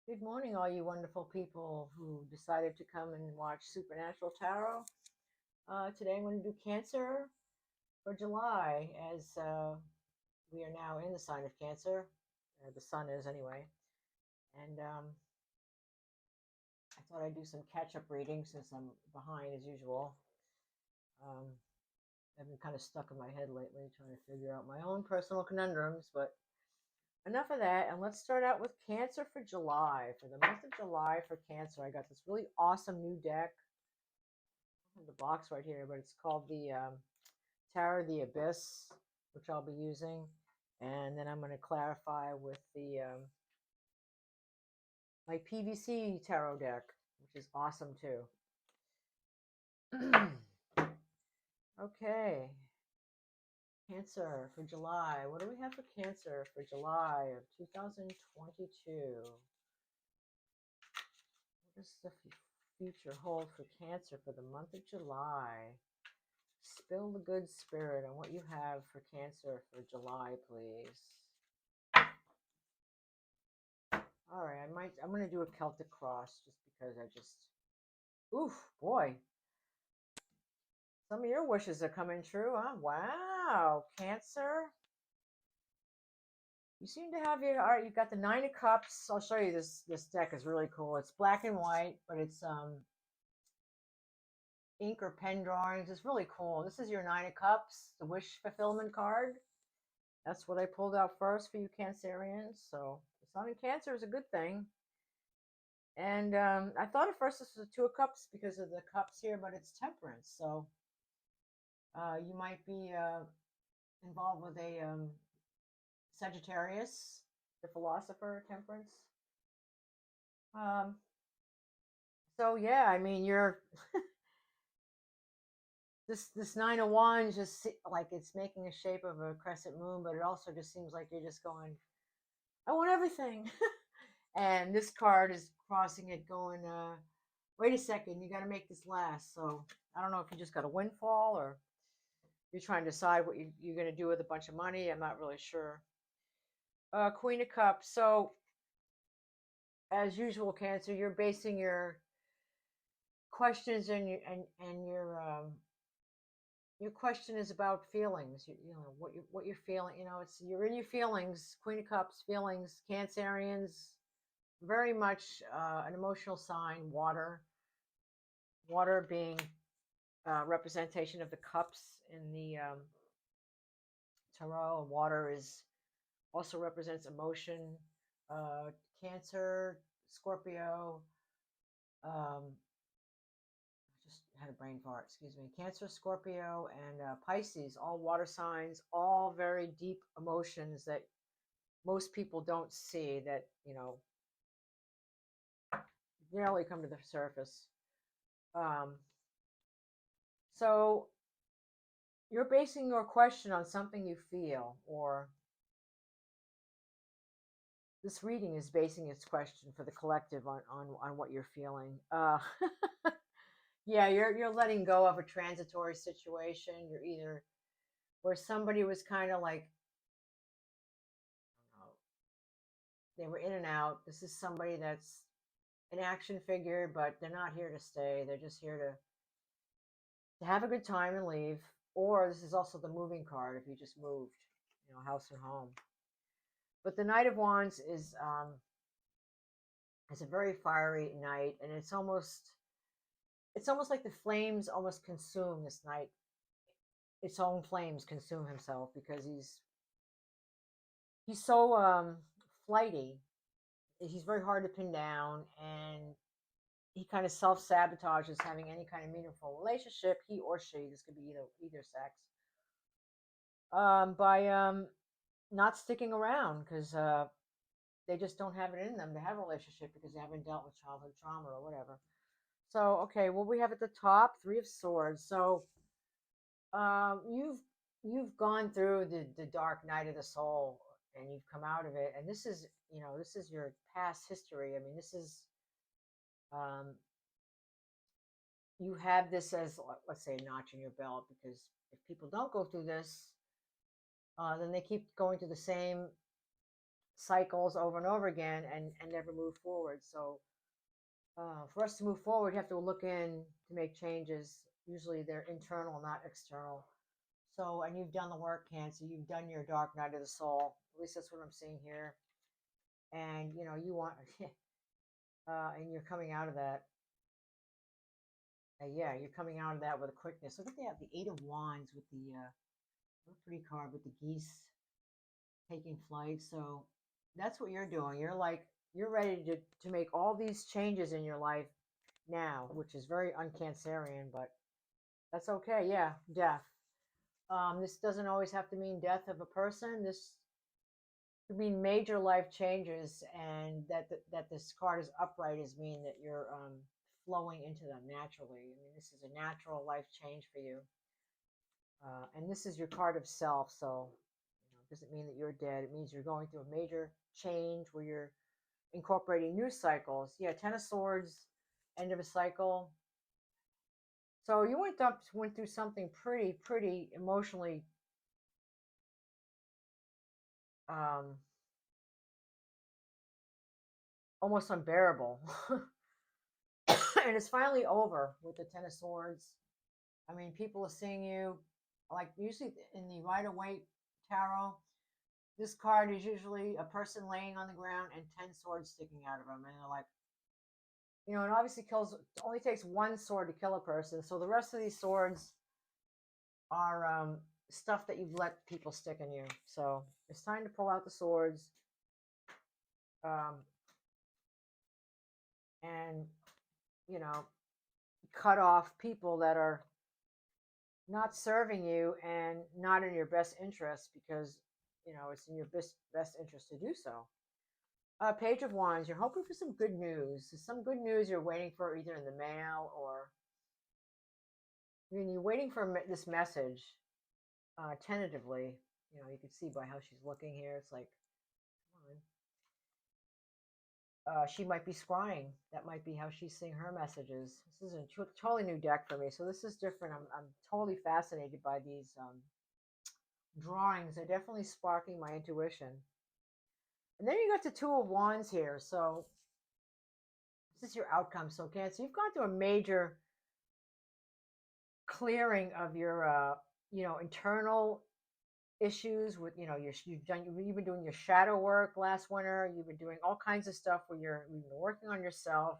Good morning, all you wonderful people who decided to come and watch Supernatural Tarot. Today I'm going to do Cancer for July, as we are now in the sign of Cancer. The sun is, anyway. And I thought I'd do some catch up reading since I'm behind as usual. Um, I've been kind of stuck in my head lately trying to figure out my own personal conundrums, but enough of that. And let's start out with Cancer for July. For the month of July for Cancer, I got this really awesome new deck. I have the box right here, but it's called the Tarot of the Abyss, which I'll be using. And then I'm going to clarify with the my PVC tarot deck, which is awesome too. Okay, Cancer for July. What do we have for Cancer for July of 2022? What does the future hold for Cancer for the month of July? Spill the good spirit on what you have for Cancer for July, please. All right, I'm going to do a Celtic cross just because oof, boy. Some of your wishes are coming true, huh? Wow, Cancer. You seem to have all right, you've got the Nine of Cups. I'll show you this deck is really cool. It's black and white, but it's ink or pen drawings. It's really cool. This is your Nine of Cups, the wish fulfillment card. That's what I pulled out first for you Cancerians. So the Sun in Cancer is a good thing. And I thought at first this was a Two of Cups because of the cups here, but it's Temperance. So you might be involved with a Sagittarius, the philosopher, Temperance. Um, so yeah, I mean, you're this Nine of Wands just like it's making a shape of a crescent moon, but it also just seems like you're just going, I want everything. And this card is crossing it, going, wait a second, you got to make this last. So I don't know if you just got a windfall or you're trying to decide what you're going to do with a bunch of money. I'm not really sure. Queen of Cups. So as usual, Cancer, you're basing your questions and your question is about feelings. You know what you're feeling. You know, it's you're in your feelings. Queen of Cups, feelings. Cancerians, very much an emotional sign. Water being representation of the cups in the tarot. Water is also represents emotion. Uh, Cancer, Scorpio. Just had a brain fart. Excuse me. Cancer, Scorpio, and Pisces. All water signs. All very deep emotions that most people don't see. That rarely come to the surface. Um, so you're basing your question on something you feel, or this reading is basing its question for the collective on what you're feeling. Yeah, you're letting go of a transitory situation. You're either where somebody was kind of like, I don't know, they were in and out. This is somebody that's an action figure, but they're not here to stay. They're just here to have a good time and leave. Or this is also the moving card if you just moved, house and home. But the Knight of Wands is a very fiery knight, and it's almost like the flames almost consume this knight. Its own flames consume himself because he's so flighty. He's very hard to pin down, and he kind of self sabotages having any kind of meaningful relationship. He or she, this could be either sex, by not sticking around because they just don't have it in them to have a relationship because they haven't dealt with childhood trauma or whatever. So okay, well we have at the top Three of Swords. So you've gone through the dark night of the soul and you've come out of it, and this is your past history. I mean, this is um, you have this as, let's say, a notch in your belt, because if people don't go through this, then they keep going through the same cycles over and over again and never move forward. So for us to move forward, you have to look in to make changes. Usually they're internal, not external. So, and you've done the work, Cancer. You've done your dark night of the soul. At least that's what I'm seeing here. And you want, and you're coming out of that. Yeah, you're coming out of that with a quickness. Look at that, the Eight of Wands with the pretty card with the geese taking flight. So that's what you're doing. You're ready to make all these changes in your life now, which is very uncancerian, but that's okay. Yeah, death. This doesn't always have to mean death of a person. This could mean major life changes, and that this card is upright is mean that you're flowing into them naturally. I mean, this is a natural life change for you, and this is your card of self. So, it doesn't mean that you're dead. It means you're going through a major change where you're incorporating new cycles. Yeah, Ten of Swords, end of a cycle. So you went through something pretty emotionally um, almost unbearable, and it's finally over with the Ten of Swords. I mean, people are seeing you like usually in the Rider-Waite tarot. This card is usually a person laying on the ground and 10 swords sticking out of them, and they're like, it obviously kills. It only takes one sword to kill a person, so the rest of these swords are stuff that you've let people stick in you. So it's time to pull out the swords, um, and cut off people that are not serving you and not in your best interest, because it's in your best interest to do so. Page of Wands, you're hoping for some good news. Some good news you're waiting for, either in the mail or you're waiting for this message tentatively. You can see by how she's looking here. It's like, come on. She might be scrying. That might be how she's seeing her messages. This is a totally new deck for me, so this is different. I'm totally fascinated by these drawings. They're definitely sparking my intuition. And then you got the Two of Wands here. So this is your outcome. So Cancer, you've gone through a major clearing of your internal issues with you've been doing your shadow work last winter. You've been doing all kinds of stuff where you've been working on yourself.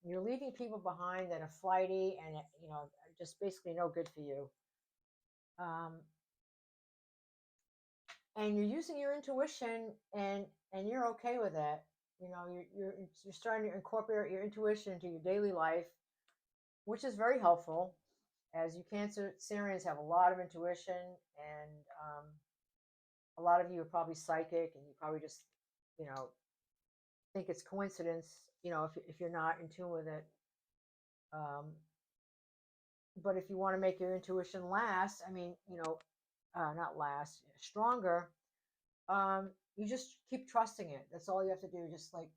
You're leaving people behind that are flighty and just basically no good for you. And you're using your intuition, and you're okay with that. You're starting to incorporate your intuition into your daily life, which is very helpful, as you Cancerians have a lot of intuition, and a lot of you are probably psychic, and you probably just think it's coincidence, if you're not in tune with it. But if you want to make your intuition last, I mean, not last, stronger, you just keep trusting it. That's all you have to do. Just like,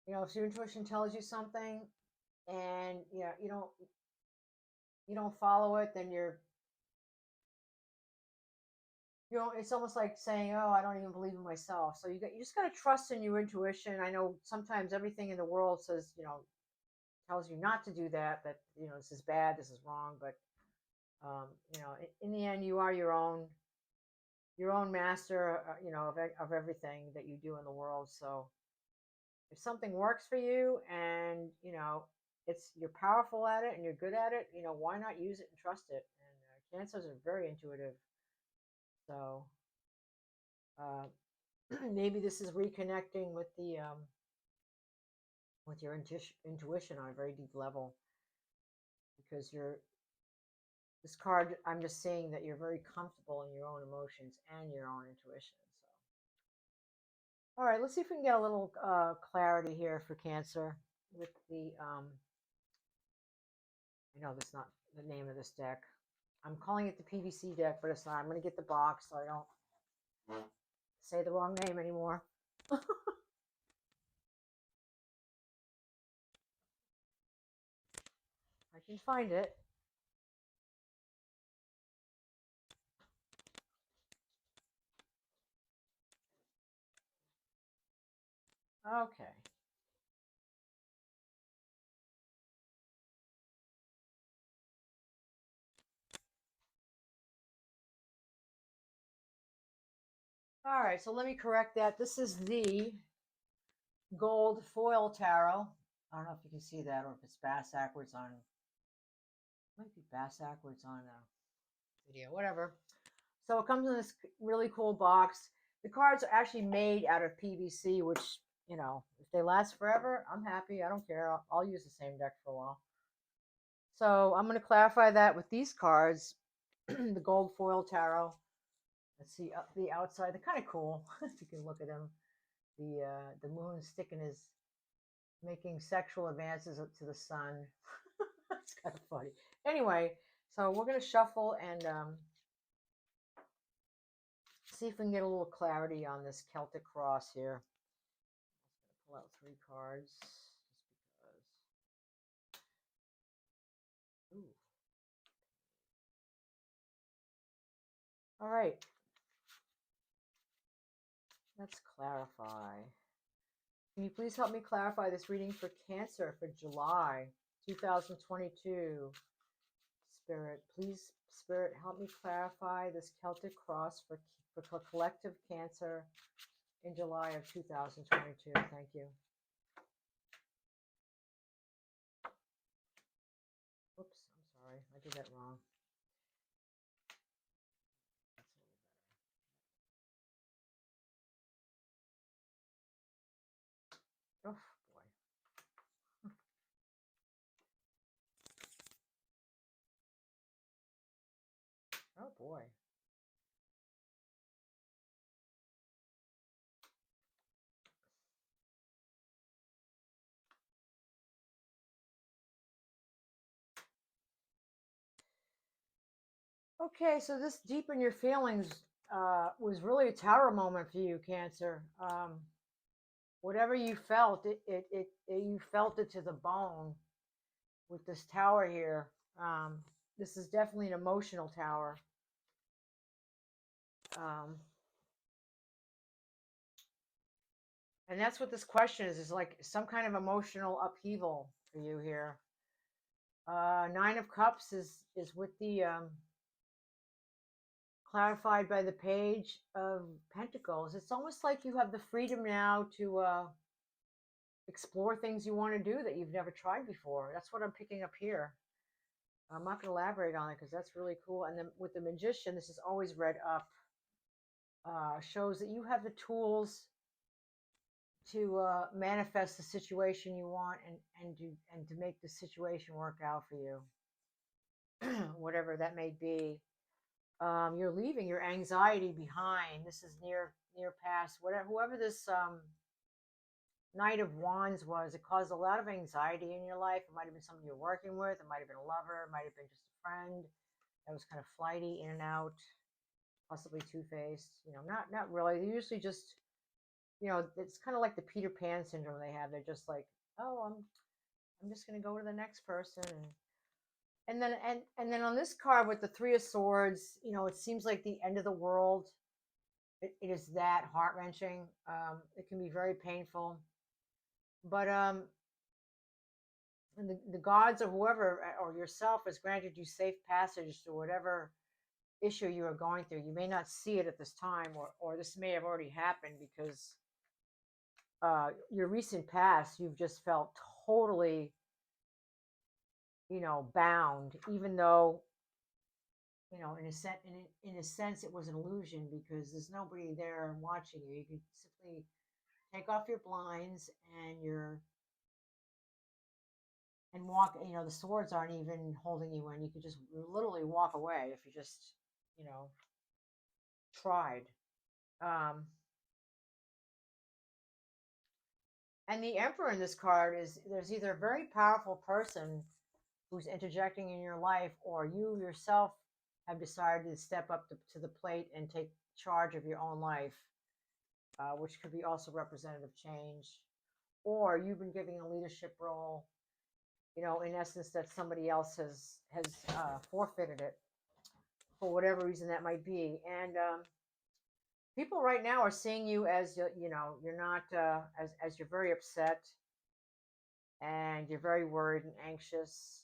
if your intuition tells you something and you don't follow it, then it's almost like saying, oh, I don't even believe in myself. So you just got to trust in your intuition. I know sometimes everything in the world says, tells you not to do that, this is bad, this is wrong. But in the end, you are your own master, of everything that you do in the world. So if something works for you, and you're powerful at it and you're good at it, why not use it and trust it? And Cancers are very intuitive. So maybe this is reconnecting with your intuition on a very deep level, because this card, I'm just seeing that you're very comfortable in your own emotions and your own intuition. So, all right, let's see if we can get a little clarity here for Cancer with the I know that's not the name of this deck. I'm calling it the PVC deck, but it's not. I'm going to get the box so I don't say the wrong name anymore. I can find it. Okay. All right, so let me correct that. This is the gold foil tarot. I don't know if you can see that or if it's backwards on, might be backwards on video, whatever. So it comes in this really cool box. The cards are actually made out of PVC, which, you know, if they last forever, I'm happy. I don't care. I'll use the same deck for a while. So I'm going to clarify that with these cards, the gold foil tarot. Let's see the outside. They're kind of cool if you can look at them. The moon sticking is making sexual advances up to the sun. That's kind of funny. Anyway, so we're going to shuffle and see if we can get a little clarity on this Celtic cross here. I'm just going to pull out 3 cards just because. Ooh. All right. Let's clarify. Can you please help me clarify this reading for Cancer for July 2022? Spirit, please, Spirit, help me clarify this Celtic cross for collective Cancer in July of 2022. Thank you. Oops, I'm sorry. I did that wrong. That's a little better. Oh, boy. Oh, boy. Okay, so this deepen your feelings was really a tower moment for you, Cancer. Whatever you felt, you felt it to the bone with this tower here. This is definitely an emotional tower. And that's what this question is like some kind of emotional upheaval for you here. 9 of Cups is with the clarified by the Page of Pentacles. It's almost like you have the freedom now to explore things you want to do that you've never tried before. That's what I'm picking up here. I'm not going to elaborate on it because that's really cool. And then with the Magician, this is always read up. Shows that you have the tools to manifest the situation you want and to make the situation work out for you, whatever that may be. You're leaving your anxiety behind. This is near past. Whatever, whoever this Knight of Wands was, it caused a lot of anxiety in your life. It might have been somebody you're working with. It might have been a lover. It might have been just a friend that was kind of flighty, in and out, possibly two-faced. You know, not really. They're usually just, you know, it's kind of like the Peter Pan syndrome they have. They're just like, oh, I'm just gonna go to the next person, and then and then on this card with the 3 of Swords, you know, it seems like the end of the world. It is that heart wrenching. It can be very painful, but and the gods or whoever or yourself has granted you safe passage to whatever issue you are going through. You may not see it at this time, or this may have already happened because your recent past, you've just felt totally, you know, bound, even though, you know, in a sense, it was an illusion because there's nobody there watching you. You can simply take off your blinds and walk. You know, the swords aren't even holding you in. You could just literally walk away if you just, you know, tried. Um, and the Emperor in this card is there's either a very powerful person who's interjecting in your life, or you yourself have decided to step up to the plate and take charge of your own life, which could be also representative change, or you've been giving a leadership role, you know, in essence, that somebody else has forfeited it for whatever reason that might be. And People right now are seeing you as you know, you're not as you're very upset and you're very worried and anxious.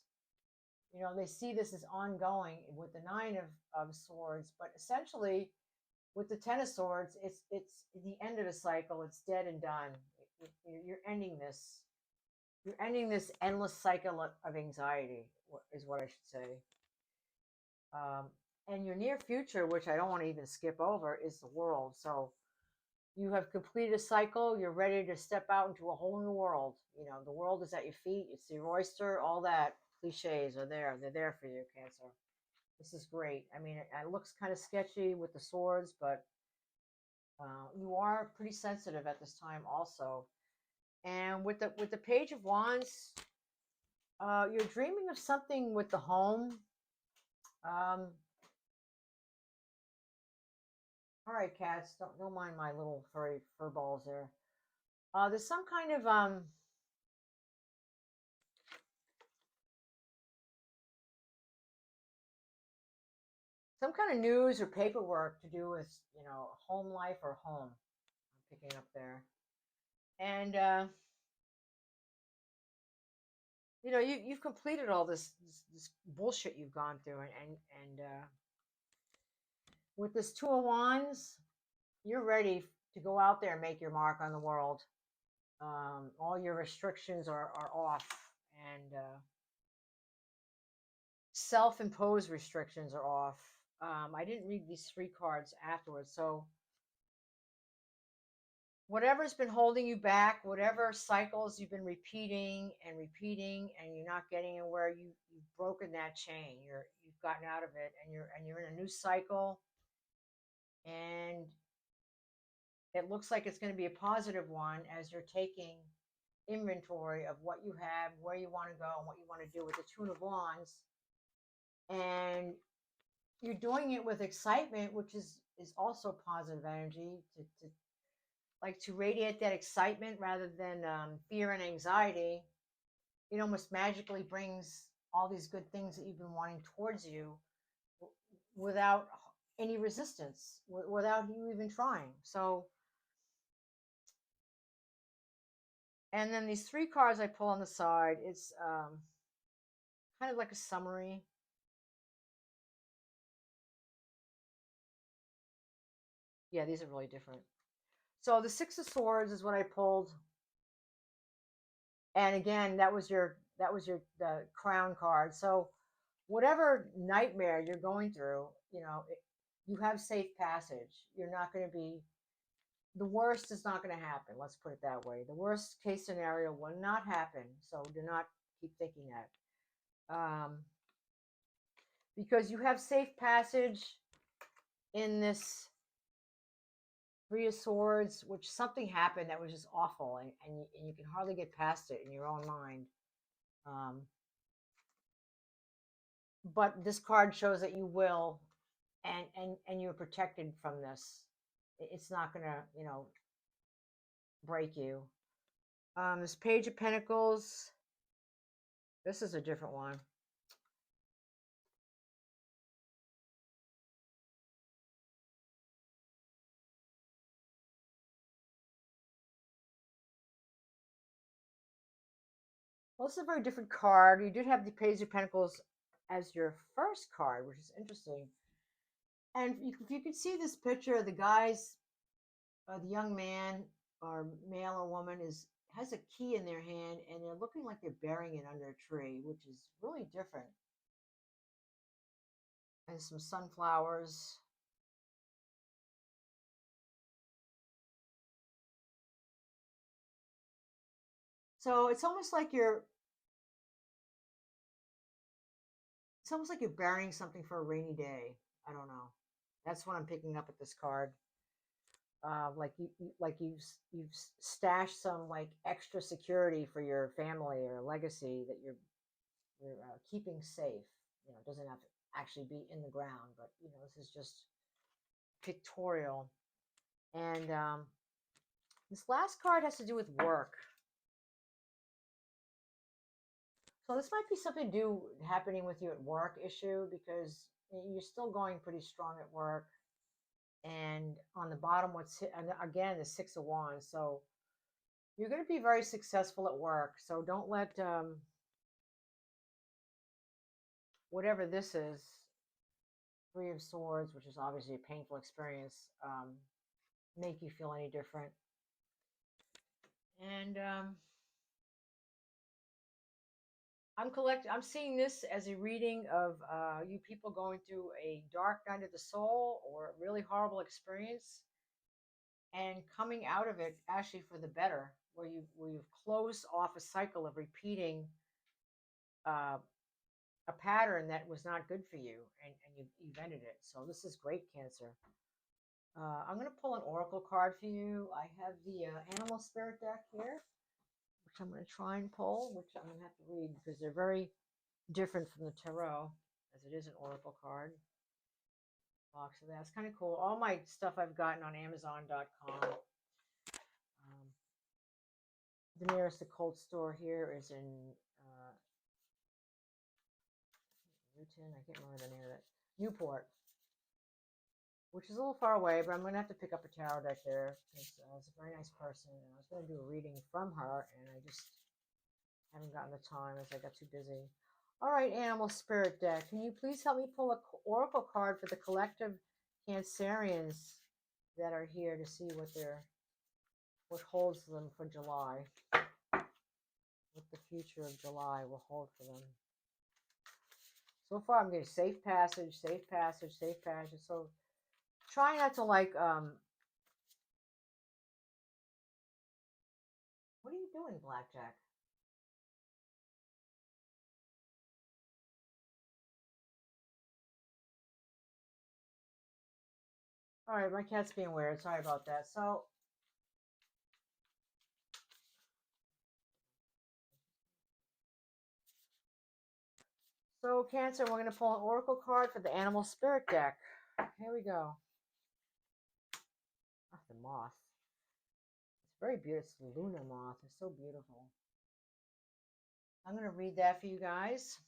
You know, they see this as ongoing with the nine of swords, but essentially with the ten of swords, it's the end of the cycle. It's dead and done. You're ending this. You're ending this endless cycle of anxiety, is what I should say. Um, and your near future, which I don't want to even skip over, is the world. So you have completed a cycle. You're ready to step out into a whole new world. You know, the world is at your feet. It's your oyster. All that cliches are there. They're there for you, Cancer. This is great. I mean, it looks kind of sketchy with the swords, but you are pretty sensitive at this time, also. And with the Page of Wands, you're dreaming of something with the home. Um, all right, cats, don't mind my little furry fur balls there. There's some kind of news or paperwork to do with, you know, home life or home. I'm picking up there, and you know, you've completed all this bullshit you've gone through, and with this Two of Wands, you're ready to go out there and make your mark on the world. All your restrictions are off, and self-imposed restrictions are off. I didn't read these three cards afterwards, so whatever's been holding you back, whatever cycles you've been repeating, and you're not getting anywhere, you've broken that chain. You've gotten out of it, and you're in a new cycle, and it looks like it's going to be a positive one as you're taking inventory of what you have, where you want to go, and what you want to do with the Two of Wands, and you're doing it with excitement, which is also positive energy to like to radiate that excitement rather than fear and anxiety. It almost magically brings all these good things that you've been wanting towards you without any resistance, without you even trying. So, and then these three cards I pull on the side, it's kind of like a summary. Yeah, these are really different. So the Six of Swords is what I pulled, and again, that was your the Crown card. So whatever nightmare you're going through, you know, you have safe passage. You're not going to be, the worst is not going to happen. Let's put it that way. The worst case scenario will not happen. So do not keep thinking that. Because you have safe passage in this Three of Swords, which something happened that was just awful, and you can hardly get past it in your own mind. Um, but this card shows that you will, and you're protected from this. It's not gonna, you know, break you. This Page of Pentacles. This is a different one. Well, this is a very different card. You did have the Page of Pentacles as your first card, which is interesting. And if you could see this picture of the guys, the young man or male or woman has a key in their hand, and they're looking like they're burying it under a tree, which is really different. And some sunflowers. So it's almost like you're burying something for a rainy day. I don't know. That's what I'm picking up at this card. Like you've stashed some like extra security for your family or legacy that you're keeping safe. You know, it doesn't have to actually be in the ground, but you know, this is just pictorial. And this last card has to do with work. So this might be something to do happening with you at work issue because you're still going pretty strong at work. And on the bottom, and again, the Six of Wands. So you're going to be very successful at work. So don't let whatever this is, Three of Swords, which is obviously a painful experience, make you feel any different. And I'm seeing this as a reading of you people going through a dark night of the soul or a really horrible experience, and coming out of it actually for the better, where you've closed off a cycle of repeating uh, a pattern that was not good for you, and you've ended it. So this is great, Cancer. I'm going to pull an oracle card for you. I have the animal spirit deck here, which I'm going to try and pull, which I'm going to have to read because they're very different from the tarot, as it is an oracle card. Box of that. It's kind of cool. All my stuff I've gotten on Amazon.com. The nearest occult store here is in Newton. I can't remember the name of it. Newport, which is a little far away, but I'm going to have to pick up a tarot deck there because it's a very nice person, and I was going to do a reading from her, and I just haven't gotten the time as I got too busy. All right, Animal Spirit deck, can you please help me pull an oracle card for the collective Cancerians that are here to see what holds them for July, what the future of July will hold for them. So far, I'm getting safe passage, safe passage, safe passage. So try not to what are you doing, Blackjack? All right, my cat's being weird. Sorry about that. So Cancer, we're going to pull an oracle card for the Animal Spirit deck. Here we go. Oh, the moth. It's very beautiful. It's the Luna moth. It's so beautiful. I'm going to read that for you guys.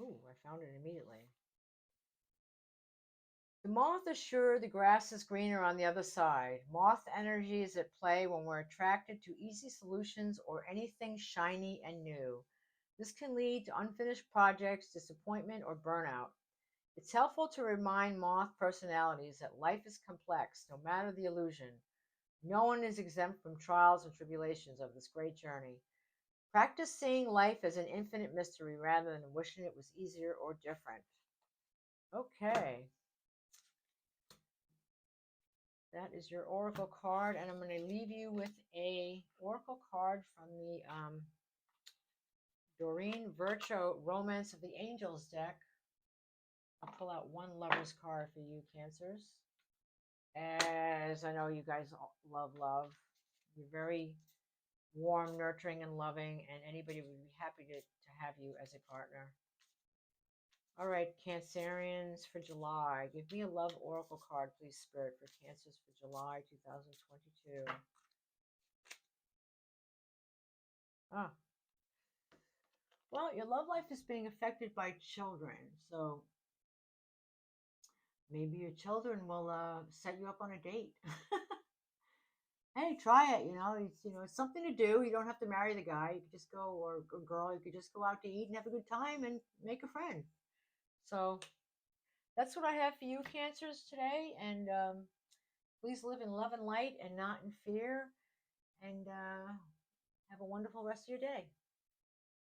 Ooh, I found it immediately. The moth is sure the grass is greener on the other side. Moth energy is at play when we're attracted to easy solutions or anything shiny and new. This can lead to unfinished projects, disappointment, or burnout. It's helpful to remind moth personalities that life is complex, no matter the illusion. No one is exempt from trials and tribulations of this great journey. Practice seeing life as an infinite mystery rather than wishing it was easier or different. Okay. That is your oracle card, and I'm going to leave you with a oracle card from the Doreen Virchow Romance of the Angels deck. I'll pull out one lover's card for you, Cancers. As I know you guys love love. You're very warm, nurturing, and loving, and anybody would be happy to have you as a partner. All right, Cancerians for July. Give me a love oracle card, please, Spirit, for Cancers for July 2022. Ah. Well, your love life is being affected by children, so maybe your children will set you up on a date. Hey, try it. It's something to do. You don't have to marry the guy. You could just go, or girl, you could just go out to eat and have a good time and make a friend. So that's what I have for you, Cancers, today. And please live in love and light and not in fear. And have a wonderful rest of your day.